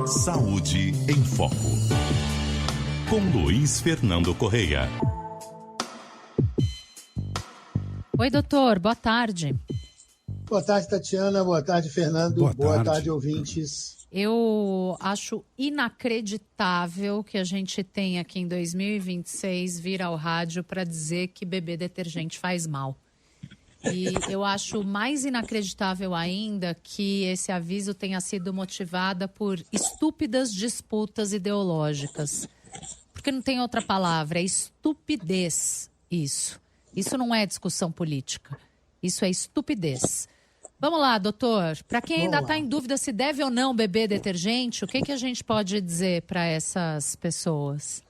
Saúde em Foco, com Luiz Fernando Correia. Oi, doutor, boa tarde. Boa tarde, Tatiana. Boa tarde, Fernando. Boa tarde, ouvintes. Eu acho inacreditável que a gente tenha aqui em 2026 vir ao rádio para dizer que beber detergente faz mal. E eu acho mais inacreditável ainda que esse aviso tenha sido motivado por estúpidas disputas ideológicas. Porque não tem outra palavra, é estupidez isso. Isso não é discussão política, isso é estupidez. Vamos lá, doutor. Para quem ainda está em dúvida se deve ou não beber detergente, o que a gente pode dizer para essas pessoas?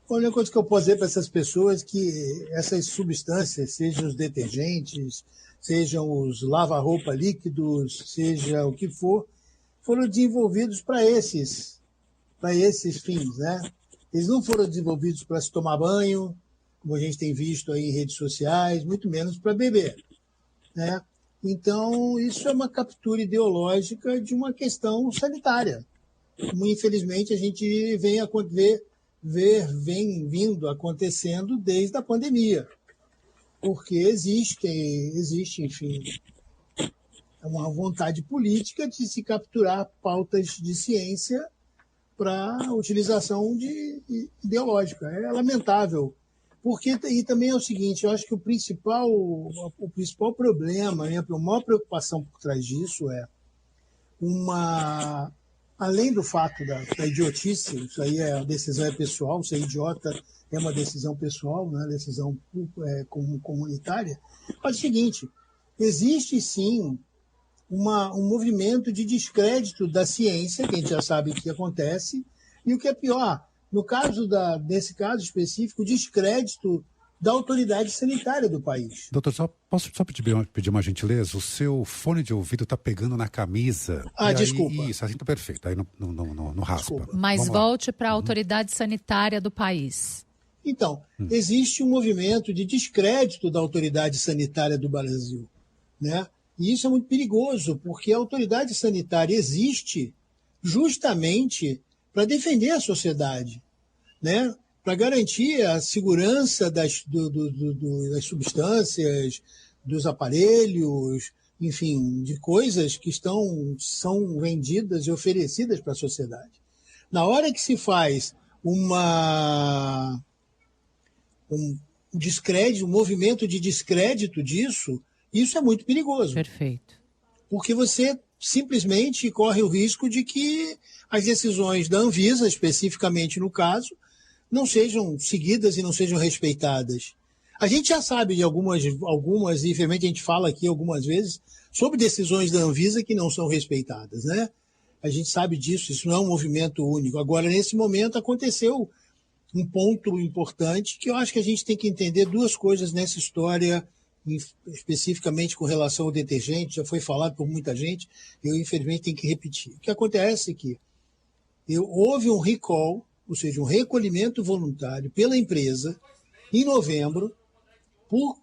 A única coisa que eu posso dizer para essas pessoas é que essas substâncias, sejam os detergentes, sejam os lava-roupa líquidos, seja o que for, foram desenvolvidos para esses fins, né? Eles não foram desenvolvidos para se tomar banho, como a gente tem visto aí em redes sociais, muito menos para beber, né? Então, isso é uma captura ideológica de uma questão sanitária. Como, infelizmente, a gente vem vindo acontecendo desde a pandemia. Porque existe, enfim, uma vontade política de se capturar pautas de ciência para utilização ideológica. É lamentável. E também é o seguinte, eu acho que o principal problema, a maior preocupação por trás disso é além do fato da idiotice, isso aí a decisão é pessoal, ser idiota é uma decisão pessoal, não é decisão comunitária, mas é o seguinte, existe sim um movimento de descrédito da ciência, que a gente já sabe que acontece, e o que é pior, nesse caso específico, descrédito da autoridade sanitária do país. Doutor, posso pedir uma gentileza? O seu fone de ouvido está pegando na camisa. Desculpa. Isso, assim está perfeito, aí não raspa. Desculpa. Mas volte para a autoridade sanitária do país. Então, existe um movimento de descrédito da autoridade sanitária do Brasil, né? E isso é muito perigoso, porque a autoridade sanitária existe justamente para defender a sociedade, né? Para garantir a segurança das substâncias, dos aparelhos, enfim, de coisas que são vendidas e oferecidas para a sociedade. Na hora que se faz um movimento de descrédito disso, isso é muito perigoso. Perfeito. Porque você simplesmente corre o risco de que as decisões da Anvisa, especificamente no caso, não sejam seguidas e não sejam respeitadas. A gente já sabe de algumas, e infelizmente a gente fala aqui algumas vezes, sobre decisões da Anvisa que não são respeitadas, né? A gente sabe disso, isso não é um movimento único. Agora, nesse momento, aconteceu um ponto importante que eu acho que a gente tem que entender duas coisas nessa história, especificamente com relação ao detergente, já foi falado por muita gente, eu infelizmente tenho que repetir. O que acontece é que houve um recall, ou seja, um recolhimento voluntário pela empresa, em novembro, por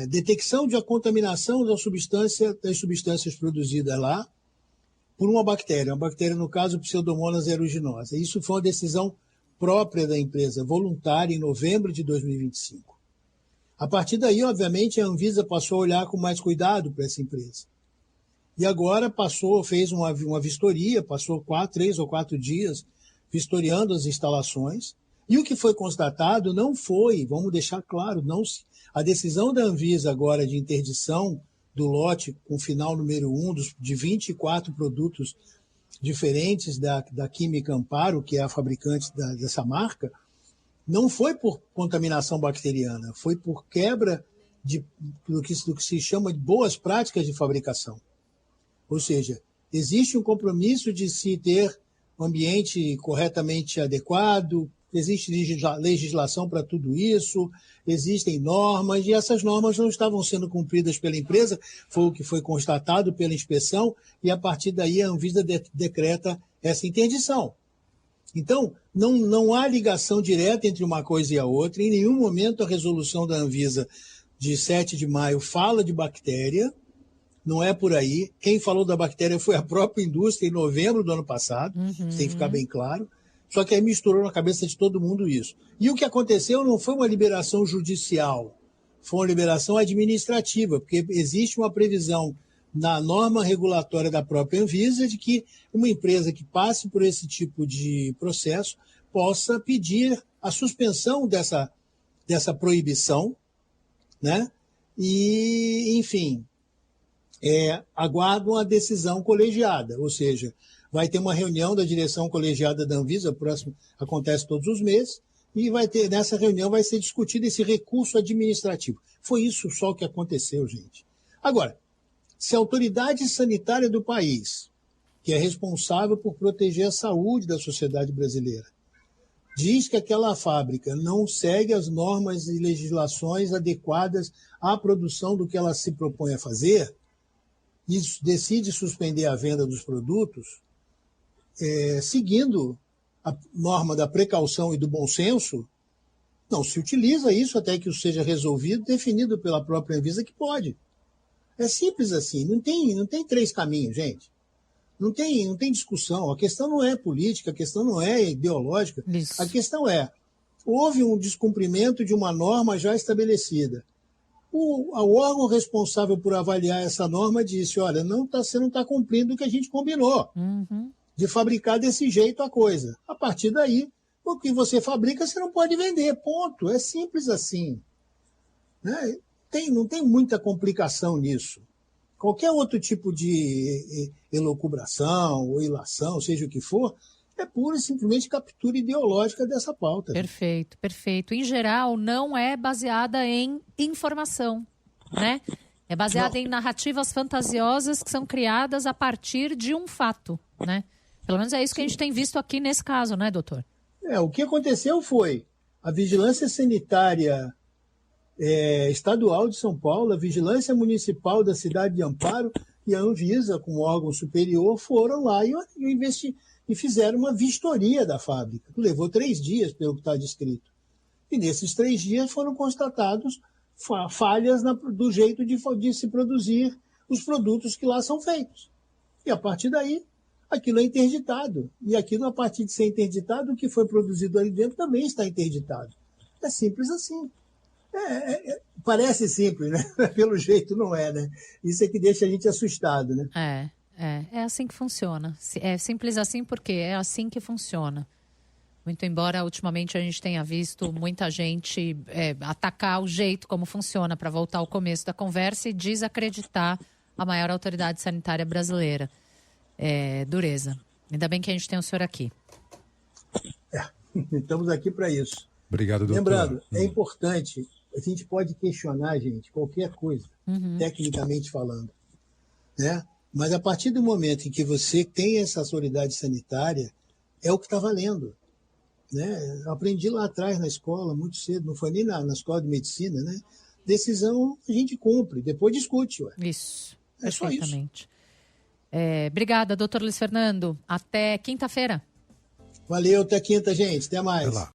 detecção de contaminação das substâncias produzidas lá por uma bactéria no caso, Pseudomonas aeruginosa. Isso foi uma decisão própria da empresa, voluntária, em novembro de 2025. A partir daí, obviamente, a Anvisa passou a olhar com mais cuidado para essa empresa. E agora fez uma vistoria, passou 3 ou 4 dias vistoriando as instalações, e o que foi constatado não foi, vamos deixar claro, a decisão da Anvisa agora de interdição do lote com final número 1 de 24 produtos diferentes da Química Amparo, que é a fabricante dessa marca, não foi por contaminação bacteriana, foi por quebra do que se chama de boas práticas de fabricação. Ou seja, existe um compromisso de se ter um ambiente corretamente adequado, existe legislação para tudo isso, existem normas, e essas normas não estavam sendo cumpridas pela empresa, foi o que foi constatado pela inspeção, e a partir daí a Anvisa decreta essa interdição. Então, não há ligação direta entre uma coisa e a outra, em nenhum momento a resolução da Anvisa de 7 de maio fala de bactéria, Não é por aí. Quem falou da bactéria foi a própria indústria em novembro do ano passado, isso tem que ficar bem claro. Só que aí misturou na cabeça de todo mundo isso. E o que aconteceu não foi uma liberação judicial, foi uma liberação administrativa, porque existe uma previsão na norma regulatória da própria Anvisa de que uma empresa que passe por esse tipo de processo possa pedir a suspensão dessa proibição, né? E, enfim, aguardam a decisão colegiada, ou seja, vai ter uma reunião da direção colegiada da Anvisa, próximo, acontece todos os meses, e nessa reunião vai ser discutido esse recurso administrativo. Foi isso só que aconteceu, gente. Agora, se a autoridade sanitária do país, que é responsável por proteger a saúde da sociedade brasileira, diz que aquela fábrica não segue as normas e legislações adequadas à produção do que ela se propõe a fazer, e decide suspender a venda dos produtos, seguindo a norma da precaução e do bom senso, não se utiliza isso até que isso seja resolvido, definido pela própria Anvisa que pode. É simples assim, não tem três caminhos, gente. Não tem discussão. A questão não é política, a questão não é ideológica. Isso. A questão houve um descumprimento de uma norma já estabelecida. O órgão responsável por avaliar essa norma disse, olha, você não está cumprindo o que a gente combinou, de fabricar desse jeito a coisa. A partir daí, o que você fabrica, você não pode vender, ponto. É simples assim. Né? Não tem muita complicação nisso. Qualquer outro tipo de elucubração ou ilação, seja o que for, é pura e simplesmente captura ideológica dessa pauta. Perfeito, perfeito. Em geral, não é baseada em informação, né? É baseada em narrativas fantasiosas que são criadas a partir de um fato, né? Pelo menos é isso que a gente tem visto aqui nesse caso, né, doutor? O que aconteceu foi a Vigilância Sanitária Estadual de São Paulo, a Vigilância Municipal da cidade de Amparo e a Anvisa, como órgão superior, foram lá e fizeram uma vistoria da fábrica. Levou 3 dias, pelo que está descrito. E nesses 3 dias foram constatados falhas do jeito de se produzir os produtos que lá são feitos. E a partir daí, aquilo é interditado. E aquilo, a partir de ser interditado, o que foi produzido ali dentro também está interditado. É simples assim. Parece simples, né? Pelo jeito não é, né? Isso é que deixa a gente assustado, né? É assim que funciona. É simples assim porque é assim que funciona. Muito embora ultimamente a gente tenha visto muita gente atacar o jeito como funciona, para voltar ao começo da conversa, e desacreditar a maior autoridade sanitária brasileira. Dureza. Ainda bem que a gente tem o senhor aqui. Estamos aqui para isso. Obrigado, doutor. Lembrando, é importante, a gente pode questionar, gente, qualquer coisa, tecnicamente falando, né? Mas a partir do momento em que você tem essa autoridade sanitária, é o que está valendo. Né? Eu aprendi lá atrás na escola, muito cedo, não foi nem na escola de medicina, né? Decisão a gente cumpre, depois discute. Ué. Isso, é só isso. Obrigada, doutor Luiz Fernando. Até quinta-feira. Valeu, até quinta, gente. Até mais. Até lá.